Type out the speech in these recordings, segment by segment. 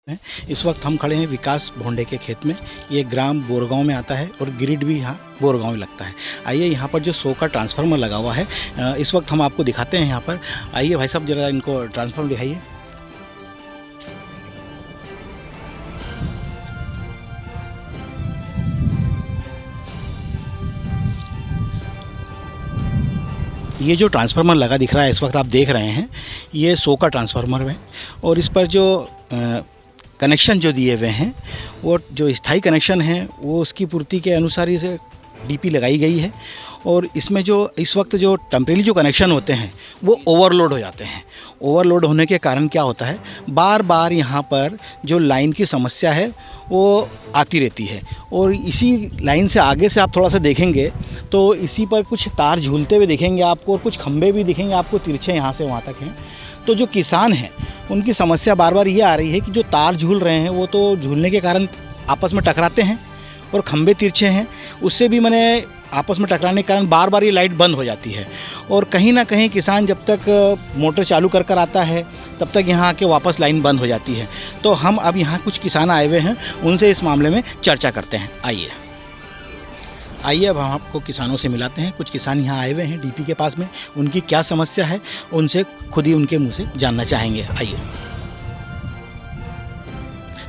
हैं। इस वक्त हम खड़े हैं विकास भोंडे के खेत में। ये ग्राम बोरगांव में आता है और ग्रिड भी यहाँ बोरगांव में लगता है। आइए यहाँ पर जो 100 का ट्रांसफार्मर लगा हुआ है इस वक्त हम आपको दिखाते हैं यहाँ पर। आइए भाई साहब जरा इनको ट्रांसफार्मर दिखाइए। ये जो ट्रांसफार्मर लगा दिख रहा है इस वक्त आप देख रहे हैं, ये 100 का ट्रांसफार्मर है और इस पर जो कनेक्शन जो दिए हुए हैं वो जो स्थायी कनेक्शन है वो उसकी पूर्ति के अनुसार इसे डीपी लगाई गई है। और इसमें जो इस वक्त जो टेम्परेरी जो कनेक्शन होते हैं वो ओवरलोड हो जाते हैं। ओवरलोड होने के कारण क्या होता है, बार बार यहाँ पर जो लाइन की समस्या है वो आती रहती है। और इसी लाइन से आगे से आप थोड़ा सा देखेंगे तो इसी पर कुछ तार झूलते हुए दिखेंगे आपको और कुछ खंभे भी दिखेंगे आपको, तिरछे यहाँ से वहाँ तक हैं। तो जो किसान हैं उनकी समस्या बार बार ये आ रही है कि जो तार झूल रहे हैं वो तो झूलने के कारण आपस में टकराते हैं और खंभे तिरछे हैं, उससे भी मैंने आपस में टकराने के कारण बार बार ये लाइट बंद हो जाती है। और कहीं ना कहीं किसान जब तक मोटर चालू कर आता है तब तक यहाँ आके वापस लाइन बंद हो जाती है। तो हम अब यहाँ कुछ किसान आए हुए हैं, उनसे इस मामले में चर्चा करते हैं। आइए अब हम आपको किसानों से मिलाते हैं। कुछ किसान यहाँ आए हुए हैं डीपी के पास में, उनकी क्या समस्या है उनसे खुद ही उनके मुँह से जानना चाहेंगे। आइए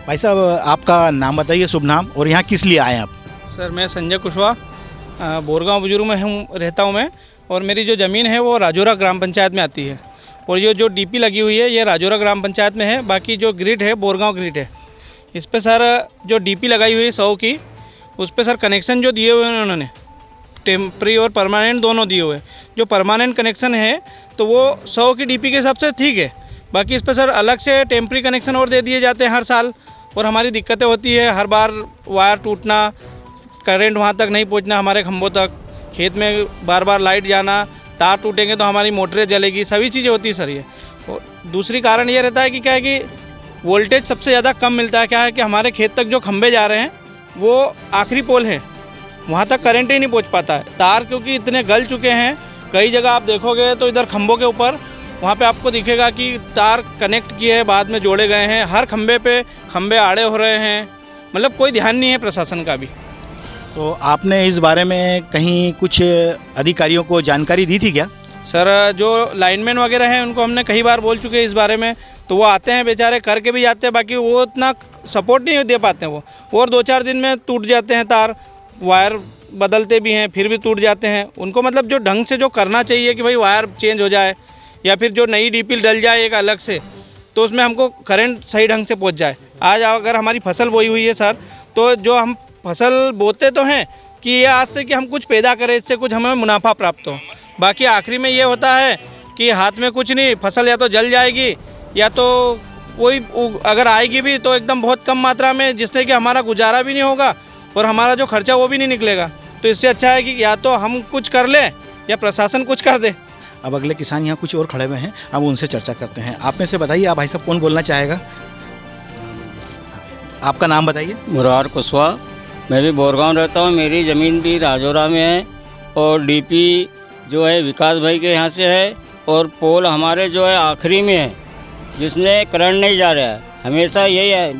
भाई साहब आपका नाम बताइए, शुभ नाम, और यहाँ किस लिए आए हैं आप? सर मैं संजय कुशवाहा, बोरगांव बुजुर्ग में रहता हूँ मैं। और मेरी जो ज़मीन है वो राजौरा ग्राम पंचायत में आती है। और ये जो डीपी लगी हुई है ये राजौरा ग्राम पंचायत में है। बाकी जो ग्रिड है बोरगांव ग्रिड है। इस पे सर जो डीपी लगाई हुई है 100 की, उस पे सर कनेक्शन जो दिए हुए हैं उन्होंने टेम्परी और परमानेंट दोनों दिए हुए हैं। जो परमानेंट कनेक्शन है तो वो 100 की डीपी के हिसाब से ठीक है। बाकी इस पर सर अलग से टेम्परी कनेक्शन और दे दिए जाते हैं हर साल। और हमारी दिक्कतें होती है, हर बार वायर टूटना, करंट वहाँ तक नहीं पहुँचना हमारे खंभों तक, खेत में बार बार लाइट जाना, तार टूटेंगे तो हमारी मोटरें जलेगी, सभी चीज़ें होती है सर ये। और दूसरी कारण ये रहता है कि क्या है कि वोल्टेज सबसे ज़्यादा कम मिलता है। क्या है कि हमारे खेत तक जो खंभे जा रहे हैं वो आखिरी पोल है, वहाँ तक करंट ही नहीं पहुँच पाता है। तार क्योंकि इतने गल चुके हैं, कई जगह आप देखोगे तो इधर खंभों के ऊपर वहाँ पे आपको दिखेगा कि तार कनेक्ट किए हैं, बाद में जोड़े गए हैं। हर खंभे पे खंभे आड़े हो रहे हैं, मतलब कोई ध्यान नहीं है प्रशासन का भी। तो आपने इस बारे में कहीं कुछ अधिकारियों को जानकारी दी थी क्या? सर जो लाइनमैन वगैरह हैं उनको हमने कई बार बोल चुके हैं इस बारे में, तो वो आते हैं बेचारे, करके भी जाते हैं। बाकी वो इतना सपोर्ट नहीं दे पाते हैं वो और 2-4 दिन में टूट जाते हैं तार, वायर बदलते भी हैं फिर भी टूट जाते हैं। उनको मतलब जो ढंग से जो करना चाहिए कि भाई वायर चेंज हो जाए या फिर जो नई डीपी डल जाए एक अलग से, तो उसमें हमको करंट सही ढंग से पहुंच जाए। आज अगर हमारी फसल बोई हुई है सर, तो जो हम फसल बोते तो हैं कि ये आज से कि हम कुछ पैदा करें, इससे कुछ हमें मुनाफा प्राप्त हो। बाकी आखिरी में ये होता है कि हाथ में कुछ नहीं, फसल या तो जल जाएगी या तो कोई अगर आएगी भी तो एकदम बहुत कम मात्रा में, जिससे कि हमारा गुजारा भी नहीं होगा और हमारा जो खर्चा वो भी नहीं निकलेगा। तो इससे अच्छा है कि या तो हम कुछ कर लें या प्रशासन कुछ कर दे। अब अगले किसान यहाँ कुछ और खड़े हुए हैं, अब उनसे चर्चा करते हैं। आप में से बताइए, आप भाई साहब कौन बोलना चाहेगा? आपका नाम बताइए। मुरार कुशवाहा, मैं भी बोरगांव रहता हूँ। मेरी ज़मीन भी राजौरा में है और डीपी जो है विकास भाई के यहाँ से है और पोल हमारे जो है आखिरी में है, जिसमें करंट नहीं जा रहा है। हमेशा यही है,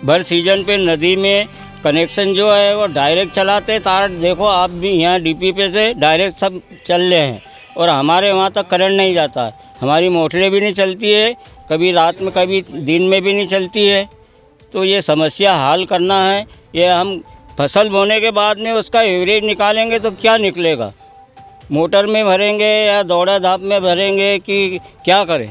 भर सीजन पे नदी में कनेक्शन जो है वो डायरेक्ट चलाते तार, देखो आप भी यहाँ डीपी पे से डायरेक्ट सब चल रहे हैं और हमारे वहाँ तक करंट नहीं जाता है। हमारी मोटरें भी नहीं चलती है, कभी रात में कभी दिन में भी नहीं चलती है। तो ये समस्या हल करना है। ये हम फसल बोने के बाद में उसका एवरेज निकालेंगे तो क्या निकलेगा, मोटर में भरेंगे या दौड़ा धाप में भरेंगे कि क्या करें?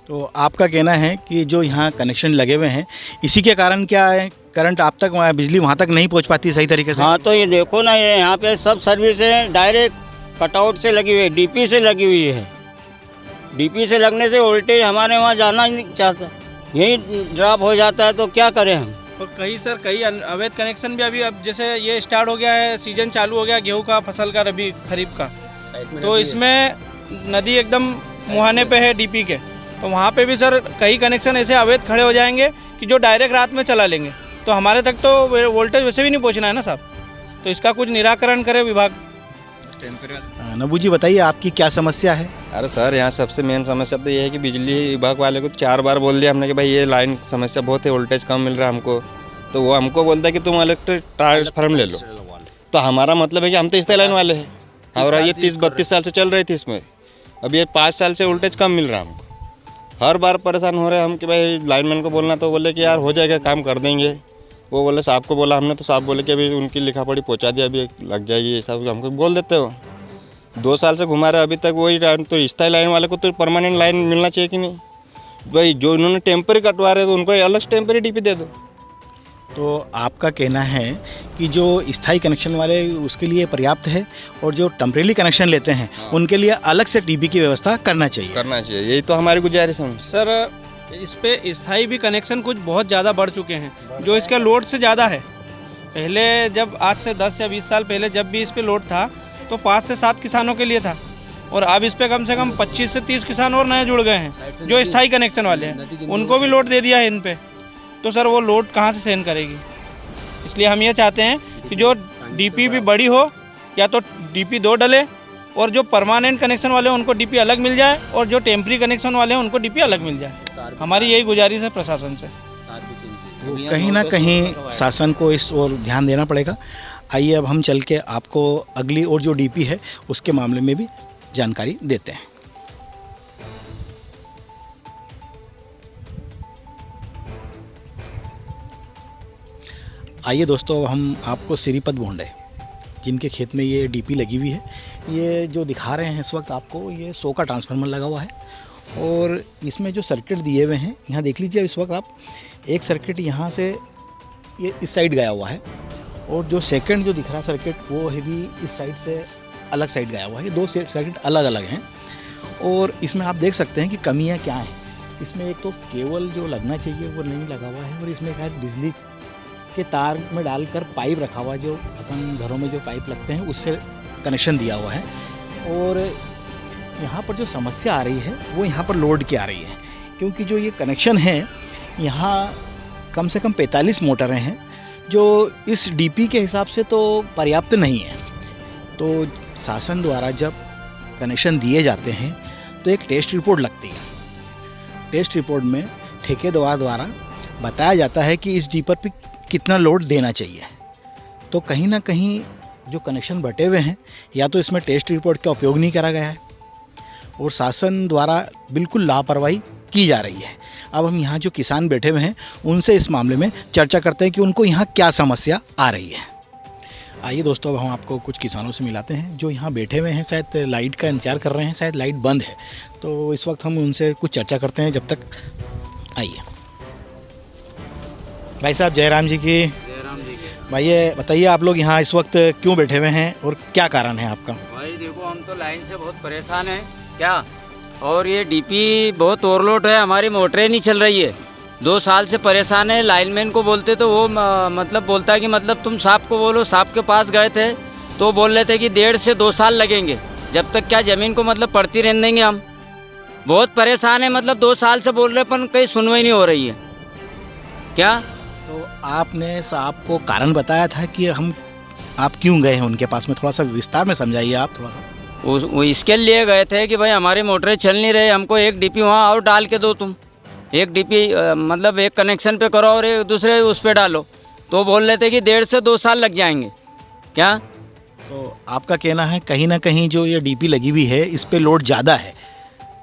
तो आपका कहना है कि जो यहाँ कनेक्शन लगे हुए हैं इसी के कारण क्या है, करंट आप तक, बिजली वहाँ तक नहीं पहुँच पाती सही तरीके से? हाँ, तो ये देखो ना, ये यहाँ पे सब सर्विसें डायरेक्ट कटआउट से लगी हुई है, डीपी से लगी हुई है। डीपी से लगने से वोल्टेज हमारे वहाँ जाना ही नहीं चाहता, यही ड्रॉप हो जाता है। तो क्या करें हम? और कई अवैध कनेक्शन भी अभी, अब जैसे ये स्टार्ट हो गया है, सीजन चालू हो गया गेहूं का, फसल का, रबी खरीफ का, तो इसमें नदी एकदम मुहाने पे है डीपी के, तो वहाँ पे भी सर कई कनेक्शन ऐसे अवैध खड़े हो जाएंगे कि जो डायरेक्ट रात में चला लेंगे, तो हमारे तक तो वोल्टेज वैसे भी नहीं पहुँचना है ना साहब। तो इसका कुछ निराकरण करे विभाग। नबू जी बताइए, आपकी क्या समस्या है? अरे सर, यहाँ सबसे मेन समस्या तो ये है कि बिजली विभाग वाले को 4 बार बोल दिया हमने कि भाई ये लाइन समस्या बहुत है, वोल्टेज कम मिल रहा है हमको। तो वो हमको बोलता है कि तुम इलेक्ट्रिक ट्रांसफार्मर ले लो। तो हमारा मतलब है कि हम तो स्थायी लाइन वाले हैं और ये 30-32 साल से चल रही थी इसमें। अब ये 5 साल से वोल्टेज कम मिल रहा है हमको। हर बार परेशान हो रहे हैं हम कि भाई लाइनमैन को बोलना, तो बोले कि यार हो जाएगा, काम कर देंगे। वो बोले साहब को बोला हमने, तो साहब बोले कि अभी उनकी लिखा पढ़ी पहुँचा दिया, अभी लग जाएगी, ये सब हमको बोल देते हो। 2 साल से घुमा रहे अभी तक वही। तो स्थायी लाइन वाले को तो परमानेंट लाइन मिलना चाहिए कि नहीं भाई? जो उन्होंने टेम्परी कटवा रहे तो उनको अलग टेम्परी डीपी दे दो। तो आपका कहना है कि जो स्थायी कनेक्शन वाले उसके लिए पर्याप्त है और जो टेम्परेरी कनेक्शन लेते हैं उनके लिए अलग से डीपी की व्यवस्था करना चाहिए। यही तो हमारी गुजारिश है सर, इस पे स्थायी भी कनेक्शन कुछ बहुत ज़्यादा बढ़ चुके हैं जो इसका लोड से ज़्यादा है। पहले जब आज से 10 या 20 साल पहले जब भी इस पे लोड था तो 5 से 7 किसानों के लिए था, और अब इस पे कम से कम 25 से 30 किसान और नए जुड़ गए हैं जो स्थायी कनेक्शन वाले हैं, उनको भी लोड दे दिया है इन पे। तो सर वो लोड कहाँ से सहन करेगी? इसलिए हम ये चाहते हैं कि जो डीपी भी बड़ी हो या तो डीपी 2 डले, और जो परमानेंट कनेक्शन वाले हैं उनको डीपी अलग मिल जाए, और जो टेम्परी कनेक्शन वाले हैं उनको डीपी अलग मिल जाए। हमारी यही गुजारिश है प्रशासन से। कहीं ना कहीं शासन को इस ओर ध्यान देना पड़ेगा। आइए अब हम चल के आपको अगली और जो डीपी है उसके मामले में भी जानकारी देते हैं। आइए दोस्तों, हम आपको श्रीपद भोंडे जिनके खेत में ये डीपी लगी हुई है, ये जो दिखा रहे हैं इस वक्त आपको, ये 100 का ट्रांसफार्मर लगा हुआ है और इसमें जो सर्किट दिए हुए हैं यहाँ देख लीजिए। इस वक्त आप एक सर्किट यहाँ से ये इस साइड गया हुआ है और जो सेकंड जो दिख रहा है सर्किट वो है भी इस साइड से अलग साइड गया हुआ है। 2 सर्किट अलग अलग हैं और इसमें आप देख सकते हैं कि कमियाँ क्या हैं। इसमें एक तो केबल जो लगना चाहिए वो नहीं लगा हुआ है, और इसमें शायद बिजली के तार में डालकर पाइप रखा हुआ है, जो अपन घरों में जो पाइप लगते हैं उससे कनेक्शन दिया हुआ है। और यहाँ पर जो समस्या आ रही है वो यहाँ पर लोड की आ रही है, क्योंकि जो ये कनेक्शन है यहाँ कम से कम 45 मोटरें हैं जो इस डीपी के हिसाब से तो पर्याप्त नहीं है। तो शासन द्वारा जब कनेक्शन दिए जाते हैं तो एक टेस्ट रिपोर्ट लगती है। टेस्ट रिपोर्ट में ठेकेदार द्वारा बताया जाता है कि इस डीपर पे कितना लोड देना चाहिए। तो कहीं ना कहीं जो कनेक्शन बटे हुए हैं या तो इसमें टेस्ट रिपोर्ट का उपयोग नहीं करा गया है और शासन द्वारा बिल्कुल लापरवाही की जा रही है। अब हम यहाँ जो किसान बैठे हुए हैं उनसे इस मामले में चर्चा करते हैं कि उनको यहाँ क्या समस्या आ रही है। आइए दोस्तों, अब हम आपको कुछ किसानों से मिलाते हैं जो यहाँ बैठे हुए हैं, शायद लाइट का इंतजार कर रहे हैं, शायद लाइट बंद है। तो इस वक्त हम उनसे कुछ चर्चा करते हैं। जब तक आइए भाई साहब, जयराम जी की। भाई ये बताइए, आप लोग यहाँ इस वक्त क्यों बैठे हुए हैं और क्या कारण है आपका? भाई देखो, हम तो लाइन से बहुत परेशान हैं क्या, और ये डीपी बहुत ओवरलोड है, हमारी मोटरें नहीं चल रही है। 2 साल से परेशान है। लाइनमैन को बोलते तो वो मतलब बोलता है कि मतलब तुम साहब को बोलो। साहब के पास गए थे तो बोल रहे थे कि 1.5 से 2 साल लगेंगे। जब तक क्या ज़मीन को मतलब पड़ती रहने देंगे हम? बहुत परेशान है, मतलब 2 साल से बोल रहे पर कहीं सुनवाई नहीं हो रही है क्या। तो आपने साहब को कारण बताया था कि आप क्यों गए हैं उनके पास में? थोड़ा सा विस्तार में समझाइए आप थोड़ा सा। वो इसके लिए गए थे कि भाई हमारी मोटरें चल नहीं रही, हमको एक डीपी वहाँ और डाल के दो तुम। एक डीपी मतलब एक कनेक्शन पे करो और एक दूसरे उस पे डालो। तो बोल रहे थे कि 1.5 से 2 साल लग जाएंगे क्या। तो आपका कहना है कहीं ना कहीं जो ये डीपी लगी हुई है इस पे लोड ज़्यादा है।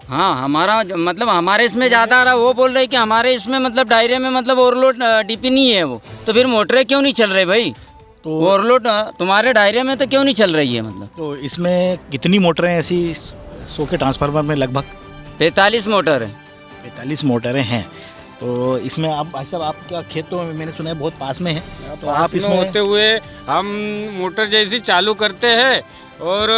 हाँ, हमारा मतलब हमारे इसमें ज़्यादा आ रहा। वो बोल रहे कि हमारे इसमें मतलब दायरे में मतलब ओवरलोड डीपी नहीं है वो, तो फिर मोटरें क्यों नहीं चल रही भाई? तो ओवरलोड तुम्हारे दायरे में तो क्यों नहीं चल रही है मतलब? तो इसमें कितनी मोटरें ऐसी 100 के ट्रांसफार्मर में? लगभग 45 मोटर है। 45 मोटरें हैं। तो इसमें आप भाई साहब, आपका खेत तो मैंने सुना है बहुत पास में है, तो आप इसमें होते हुए हम मोटर जैसी चालू करते हैं और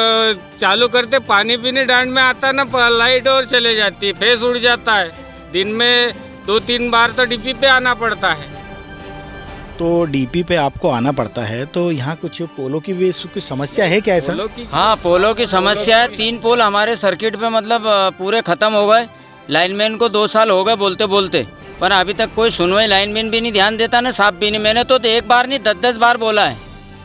चालू करते पानी भी नहीं डांड में आता ना, लाइट और चले जाती है, फेस उड़ जाता है। दिन में 2-3 बार तो डीपी पे आना पड़ता है। तो डीपी पे आपको आना पड़ता है, तो यहाँ कुछ पोलों की भी कुछ समस्या है क्या ऐसा? हाँ, पोलों की समस्या है। 3 पोल हमारे सर्किट पे मतलब पूरे ख़त्म हो गए। लाइनमैन को 2 साल हो गए बोलते बोलते, पर अभी तक कोई सुनवाई लाइनमैन भी नहीं ध्यान देता ना, साहब भी नहीं। मैंने तो 1 बार नहीं 10-10 बार बोला है,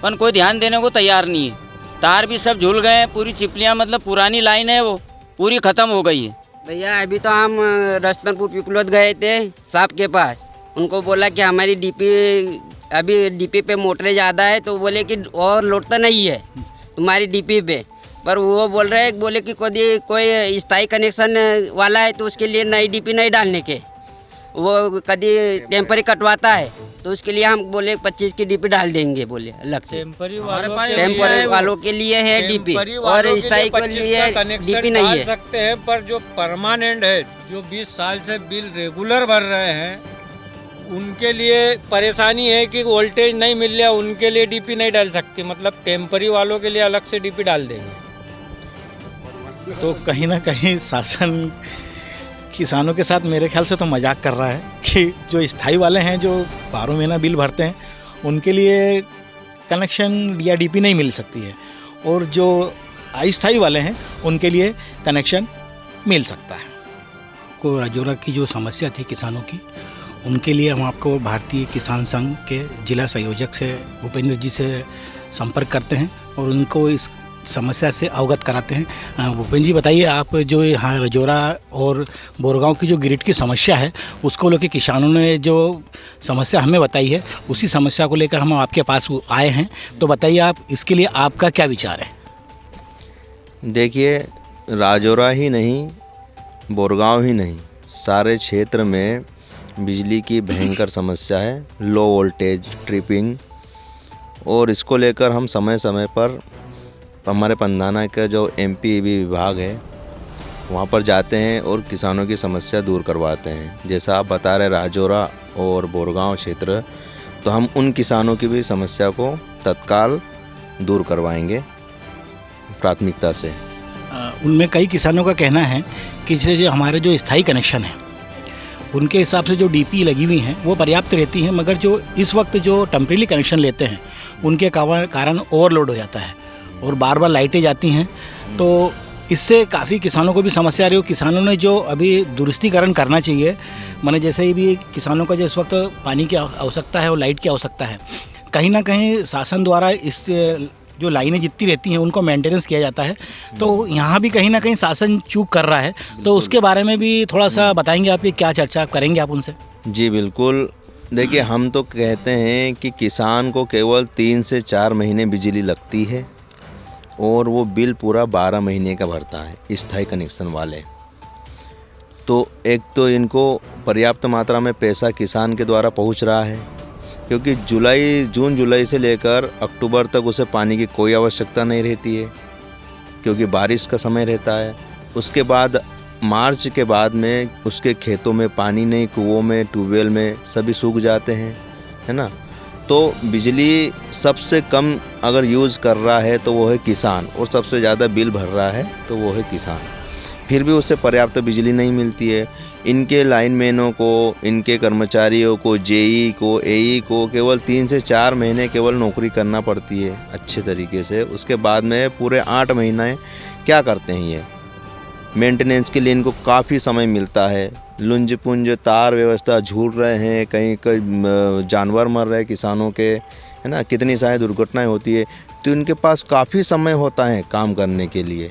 पर कोई ध्यान देने को तैयार नहीं है। तार भी सब झूल गए हैं, पूरी चिपलियाँ मतलब पुरानी लाइन है वो, पूरी ख़त्म हो गई है। भैया अभी तो हम रस्तनपुर पिपलोद गए थे साहब के पास, उनको बोला कि हमारी डीपी अभी डीपी पे मोटरें ज़्यादा है, तो बोले कि और लोड तो नहीं है तुम्हारी डीपी पे, पर वो बोल रहे हैं बोले कि कोई स्थायी कनेक्शन वाला है तो उसके लिए नई डीपी नहीं डालने के, वो कभी टेम्परी कटवाता है तो उसके लिए हम बोले 25 की डीपी डाल देंगे, बोले अलग से टेम्परी वालों के लिए है डीपी और स्थायी के लिए डीपी नहीं है। सकते हैं, पर जो परमानेंट है, जो 20 साल से बिल रेगुलर भर रहे हैं, उनके लिए परेशानी है कि वोल्टेज नहीं मिल रहा, उनके लिए डीपी नहीं डाल सकती, मतलब टेम्परी वालों के लिए अलग से डीपी डाल देंगे। तो कहीं ना कहीं शासन किसानों के साथ मेरे ख्याल से तो मजाक कर रहा है कि जो स्थाई वाले हैं, जो 12 महीना बिल भरते हैं, उनके लिए कनेक्शन या डीपी नहीं मिल सकती है, और जो अस्थाई वाले हैं उनके लिए कनेक्शन मिल सकता है। को राजौरा की जो समस्या थी किसानों की, उनके लिए हम आपको भारतीय किसान संघ के जिला संयोजक से भूपेंद्र जी से संपर्क करते हैं और उनको इस समस्या से अवगत कराते हैं। भूपेंद्र जी बताइए, आप जो यहाँ राजौरा और बोरगांव की जो ग्रिड की समस्या है, उसको लेकर किसानों ने जो समस्या हमें बताई है, उसी समस्या को लेकर हम आपके पास आए हैं, तो बताइए आप इसके लिए आपका क्या विचार है? देखिए, राजौरा ही नहीं, बोरगांव ही नहीं, सारे क्षेत्र में बिजली की भयंकर समस्या है, लो वोल्टेज ट्रिपिंग, और इसको लेकर हम समय समय पर हमारे पंधाना का जो एमपीईबी विभाग है वहाँ पर जाते हैं और किसानों की समस्या दूर करवाते हैं। जैसा आप बता रहे राजौरा और बोरगांव क्षेत्र, तो हम उन किसानों की भी समस्या को तत्काल दूर करवाएंगे प्राथमिकता से। उनमें कई किसानों का कहना है कि जो हमारे जो स्थायी कनेक्शन है, उनके हिसाब से जो डीपी लगी हुई हैं वो पर्याप्त रहती हैं, मगर जो इस वक्त जो टेम्परेरी कनेक्शन लेते हैं उनके कारण ओवरलोड हो जाता है और बार बार लाइटें जाती हैं, तो इससे काफ़ी किसानों को भी समस्या आ रही हो। किसानों ने जो अभी दुरुस्तीकरण करना चाहिए, माने जैसे ही भी किसानों का जो इस वक्त पानी की आवश्यकता है और लाइट की आवश्यकता है, कहीं ना कहीं शासन द्वारा इस जो लाइनें जितनी रहती हैं उनको मेंटेनेंस किया जाता है, तो यहाँ भी कहीं ना कहीं शासन चूक कर रहा है, तो उसके बारे में भी थोड़ा सा बताएंगे आप, क्या चर्चा करेंगे आप उनसे? जी बिल्कुल। देखिए, हम तो कहते हैं कि किसान को केवल 3 से 4 महीने बिजली लगती है और वो बिल पूरा 12 महीने का भरता है स्थायी कनेक्शन वाले। तो एक तो इनको पर्याप्त मात्रा में पैसा किसान के द्वारा पहुंच रहा है, क्योंकि जून जुलाई से लेकर अक्टूबर तक उसे पानी की कोई आवश्यकता नहीं रहती है, क्योंकि बारिश का समय रहता है। उसके बाद मार्च के बाद में उसके खेतों में पानी नहीं, कुओं में, ट्यूबवेल में सभी सूख जाते हैं, है ना। तो बिजली सबसे कम अगर यूज़ कर रहा है तो वो है किसान, और सबसे ज़्यादा बिल भर रहा है तो वो है किसान। फिर भी उससे पर्याप्त बिजली नहीं मिलती है। इनके लाइनमैनों को, इनके कर्मचारियों को, जेई को, एई को केवल 3 से 4 महीने केवल नौकरी करना पड़ती है अच्छे तरीके से। उसके बाद में पूरे 8 महीने क्या करते हैं ये मेंटेनेंस के लिए, इनको काफ़ी समय मिलता है। लुंज पुंज तार व्यवस्था झूल रहे हैं, कहीं जानवर मर रहे हैं किसानों के, है ना, कितनी सारी दुर्घटनाएं होती है, तो इनके पास काफ़ी समय होता है काम करने के लिए।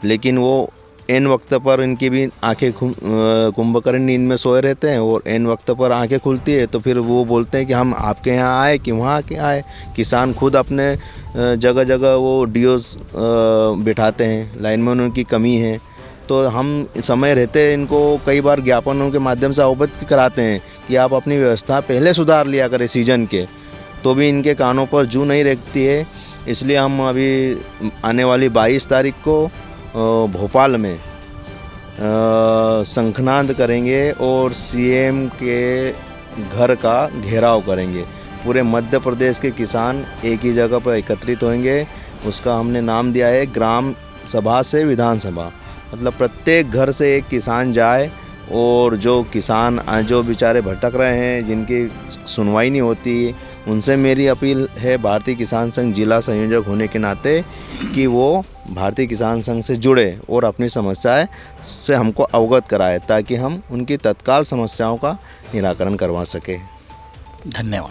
लेकिन वो एन वक्त पर इनकी भी आंखें कुंभकर्ण नींद में सोए रहते हैं, और एन वक्त पर आंखें खुलती है तो फिर वो बोलते हैं कि हम आपके यहाँ आए कि वहाँ के आए। किसान खुद अपने जगह जगह वो डीओस बिठाते हैं, लाइनमैनों की कमी है, तो हम समय रहते इनको कई बार ज्ञापनों के माध्यम से अवगत कराते हैं कि आप अपनी व्यवस्था पहले सुधार लिया करें सीजन के, तो भी इनके कानों पर जू नहीं रखती है। इसलिए हम अभी आने वाली 22 तारीख को भोपाल में शंखनाद करेंगे और सीएम के घर का घेराव करेंगे। पूरे मध्य प्रदेश के किसान एक ही जगह पर एकत्रित होंगे। उसका हमने नाम दिया है ग्राम सभा से विधानसभा, मतलब प्रत्येक घर से एक किसान जाए, और जो किसान जो बेचारे भटक रहे हैं, जिनकी सुनवाई नहीं होती, उनसे मेरी अपील है भारतीय किसान संघ जिला संयोजक होने के नाते कि वो भारतीय किसान संघ से जुड़े और अपनी समस्याएं से हमको अवगत कराए, ताकि हम उनकी तत्काल समस्याओं का निराकरण करवा सकें। धन्यवाद।